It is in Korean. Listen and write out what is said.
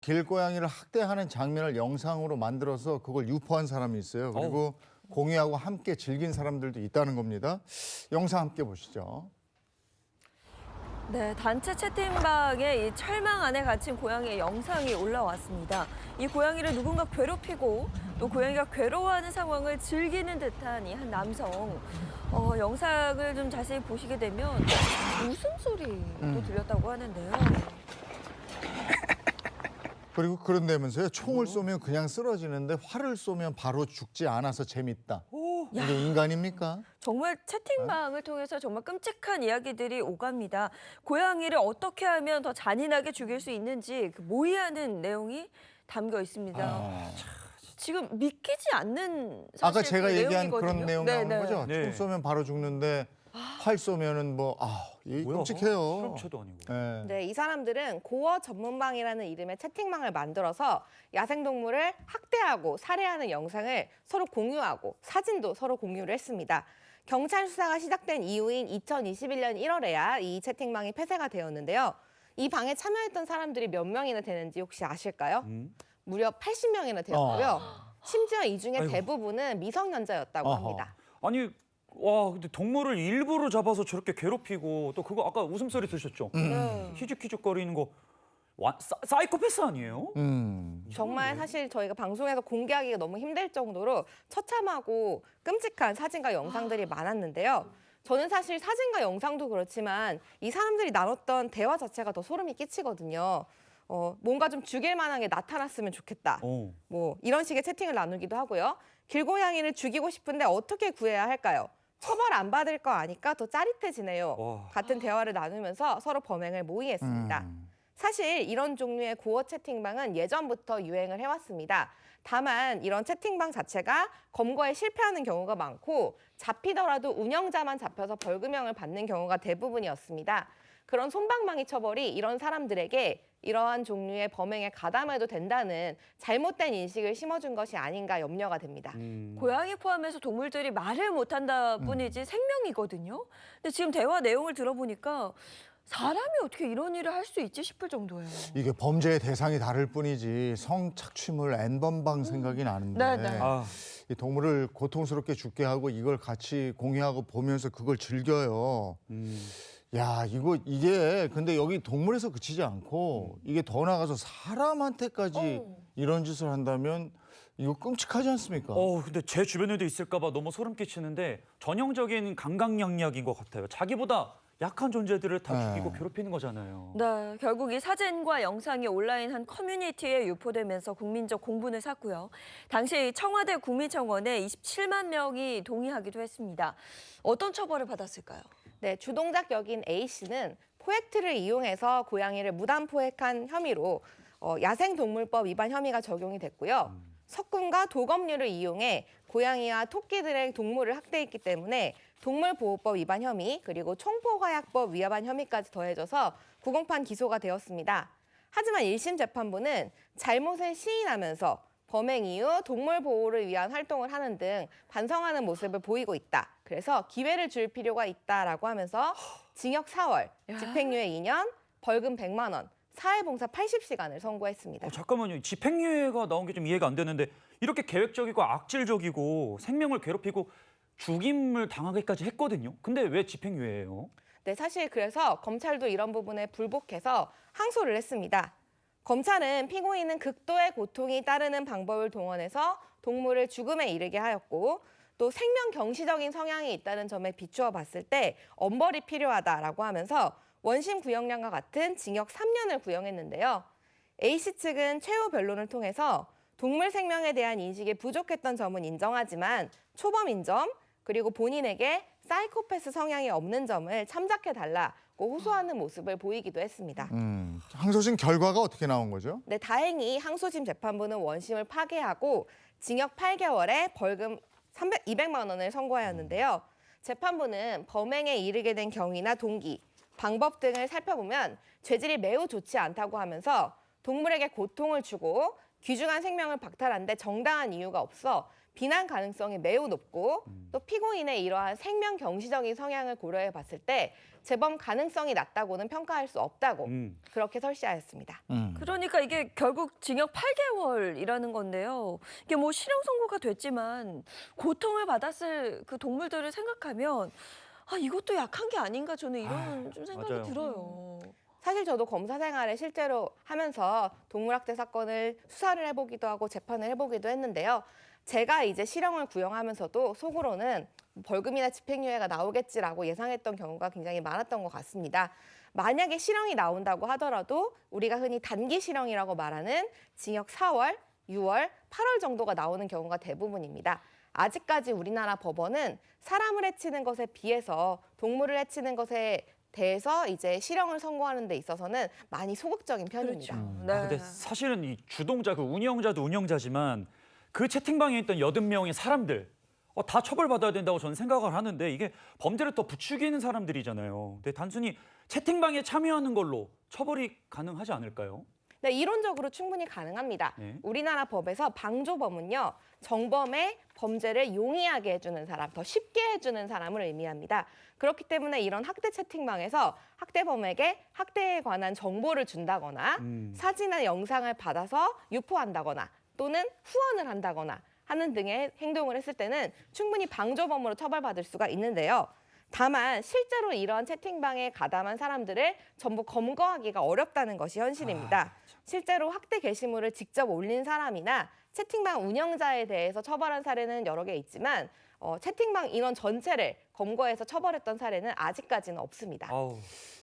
길고양이를 학대하는 장면을 영상으로 만들어서 그걸 유포한 사람이 있어요. 그리고 공유하고 함께 즐긴 사람들도 있다는 겁니다. 영상 함께 보시죠. 네, 단체 채팅방에 이 철망 안에 갇힌 고양이의 영상이 올라왔습니다. 이 고양이를 누군가 괴롭히고 또 고양이가 괴로워하는 상황을 즐기는 듯한 이 한 남성. 영상을 좀 자세히 보시게 되면 웃음소리도 들렸다고 하는데요. 그리고 그런다면서요. 총을 쏘면 그냥 쓰러지는데 활을 쏘면 바로 죽지 않아서 재밌다. 이게 인간입니까? 정말 채팅방을 통해서 정말 끔찍한 이야기들이 오갑니다. 고양이를 어떻게 하면 더 잔인하게 죽일 수 있는지 그 모의하는 내용이 담겨 있습니다. 지금 믿기지 않는 사실 아까 제가 얘기한 내용이거든요. 그런 내용 나오는 거죠? 네. 총 쏘면 바로 죽는데 활 쏘면은 이게 끔찍해요. 실험체도 아니고. 네. 네, 이 사람들은 고어 전문방이라는 이름의 채팅방을 만들어서 야생동물을 학대하고 살해하는 영상을 서로 공유하고 사진도 서로 공유를 했습니다. 경찰 수사가 시작된 이후인 2021년 1월에야 이 채팅방이 폐쇄가 되었는데요. 이 방에 참여했던 사람들이 몇 명이나 되는지 혹시 아실까요? 무려 80명이나 되었고요. 심지어 이 중에 아이고. 대부분은 미성년자였다고 합니다. 아니, 와, 근데 동물을 일부러 잡아서 저렇게 괴롭히고 또 그거 아까 웃음소리 들으셨죠? 희죽희죽거리는 거 사이코패스 아니에요? 정말 사실 저희가 방송에서 공개하기가 너무 힘들 정도로 처참하고 끔찍한 사진과 영상들이 많았는데요. 저는 사실 사진과 영상도 그렇지만 이 사람들이 나눴던 대화 자체가 더 소름이 끼치거든요. 뭔가 좀 죽일 만한 게 나타났으면 좋겠다. 뭐 이런 식의 채팅을 나누기도 하고요. 길고양이를 죽이고 싶은데 어떻게 구해야 할까요? 처벌 안 받을 거 아니까 더 짜릿해지네요. 와. 같은 대화를 나누면서 서로 범행을 모의했습니다. 사실 이런 종류의 고어 채팅방은 예전부터 유행을 해왔습니다. 다만 이런 채팅방 자체가 검거에 실패하는 경우가 많고 잡히더라도 운영자만 잡혀서 벌금형을 받는 경우가 대부분이었습니다. 그런 솜방망이 처벌이 이런 사람들에게 이러한 종류의 범행에 가담해도 된다는 잘못된 인식을 심어준 것이 아닌가 염려가 됩니다. 고양이 포함해서 동물들이 말을 못한다 뿐이지 생명이거든요. 근데 지금 대화 내용을 들어보니까 사람이 어떻게 이런 일을 할 수 있지 싶을 정도예요. 이게 범죄의 대상이 다를 뿐이지 성착취물 N번방 생각이 나는데 네. 이 동물을 고통스럽게 죽게 하고 이걸 같이 공유하고 보면서 그걸 즐겨요. 야, 이게 근데 여기 동물에서 그치지 않고 이게 더 나가서 사람한테까지 이런 짓을 한다면 이거 끔찍하지 않습니까? 근데 제 주변에도 있을까봐 너무 소름 끼치는데 전형적인 강강약약인 것 같아요. 자기보다 약한 존재들을 다 죽이고 괴롭히는 거잖아요. 네, 결국 이 사진과 영상이 온라인 한 커뮤니티에 유포되면서 국민적 공분을 샀고요. 당시 청와대 국민청원에 27만 명이 동의하기도 했습니다. 어떤 처벌을 받았을까요? 네, 주동작 여긴 A씨는 포획틀을 이용해서 고양이를 무단 포획한 혐의로 야생동물법 위반 혐의가 적용이 됐고요. 석궁과 도검류를 이용해 고양이와 토끼들의 동물을 학대했기 때문에 동물보호법 위반 혐의 그리고 총포화약법 위반 혐의까지 더해져서 구공판 기소가 되었습니다. 하지만 1심 재판부는 잘못을 시인하면서 범행 이후 동물 보호를 위한 활동을 하는 등 반성하는 모습을 보이고 있다. 그래서 기회를 줄 필요가 있다라고 하면서 징역 4월, 집행유예 2년, 벌금 100만 원, 사회봉사 80시간을 선고했습니다. 잠깐만요. 집행유예가 나온 게 좀 이해가 안 되는데 이렇게 계획적이고 악질적이고 생명을 괴롭히고 죽임을 당하기까지 했거든요. 근데 왜 집행유예예요? 네, 사실 그래서 검찰도 이런 부분에 불복해서 항소를 했습니다. 검찰은 피고인은 극도의 고통이 따르는 방법을 동원해서 동물을 죽음에 이르게 하였고 또 생명 경시적인 성향이 있다는 점에 비추어 봤을 때 엄벌이 필요하다라고 하면서 원심 구형량과 같은 징역 3년을 구형했는데요. A씨 측은 최후 변론을 통해서 동물 생명에 대한 인식이 부족했던 점은 인정하지만 초범인 점 그리고 본인에게 사이코패스 성향이 없는 점을 참작해달라고 호소하는 모습을 보이기도 했습니다. 항소심 결과가 어떻게 나온 거죠? 네, 다행히 항소심 재판부는 원심을 파기하고 징역 8개월에 벌금 200만 원을 선고하였는데요. 재판부는 범행에 이르게 된 경위나 동기, 방법 등을 살펴보면 죄질이 매우 좋지 않다고 하면서 동물에게 고통을 주고 귀중한 생명을 박탈하는데 정당한 이유가 없어 비난 가능성이 매우 높고 또 피고인의 이러한 생명 경시적인 성향을 고려해 봤을 때 재범 가능성이 낮다고는 평가할 수 없다고 그렇게 설시하였습니다. 그러니까 이게 결국 징역 8개월이라는 건데요. 이게 뭐 실형 선고가 됐지만 고통을 받았을 그 동물들을 생각하면 아, 이것도 약한 게 아닌가 저는 이런 좀 생각이 맞아요. 들어요. 사실 저도 검사 생활을 실제로 하면서 동물학대 사건을 수사를 해보기도 하고 재판을 해보기도 했는데요. 제가 이제 실형을 구형하면서도 속으로는 벌금이나 집행유예가 나오겠지라고 예상했던 경우가 굉장히 많았던 것 같습니다. 만약에 실형이 나온다고 하더라도 우리가 흔히 단기 실형이라고 말하는 징역 4월, 6월, 8월 정도가 나오는 경우가 대부분입니다. 아직까지 우리나라 법원은 사람을 해치는 것에 비해서 동물을 해치는 것에 대해서 이제 실형을 선고하는 데 있어서는 많이 소극적인 편입니다. 네. 근데 사실은 이 주동자, 그 운영자도 운영자지만 그 채팅방에 있던 80명의 사람들 다 처벌받아야 된다고 저는 생각을 하는데 이게 범죄를 더 부추기는 사람들이잖아요. 근데 단순히 채팅방에 참여하는 걸로 처벌이 가능하지 않을까요? 네, 이론적으로 충분히 가능합니다. 네. 우리나라 법에서 방조범은요, 정범의 범죄를 용이하게 해주는 사람, 더 쉽게 해주는 사람을 의미합니다. 그렇기 때문에 이런 학대 채팅방에서 학대범에게 학대에 관한 정보를 준다거나 사진이나 영상을 받아서 유포한다거나 또는 후원을 한다거나 하는 등의 행동을 했을 때는 충분히 방조범으로 처벌받을 수가 있는데요. 다만 실제로 이런 채팅방에 가담한 사람들을 전부 검거하기가 어렵다는 것이 현실입니다. 실제로 학대 게시물을 직접 올린 사람이나 채팅방 운영자에 대해서 처벌한 사례는 여러 개 있지만 채팅방 인원 전체를 검거해서 처벌했던 사례는 아직까지는 없습니다. 아우.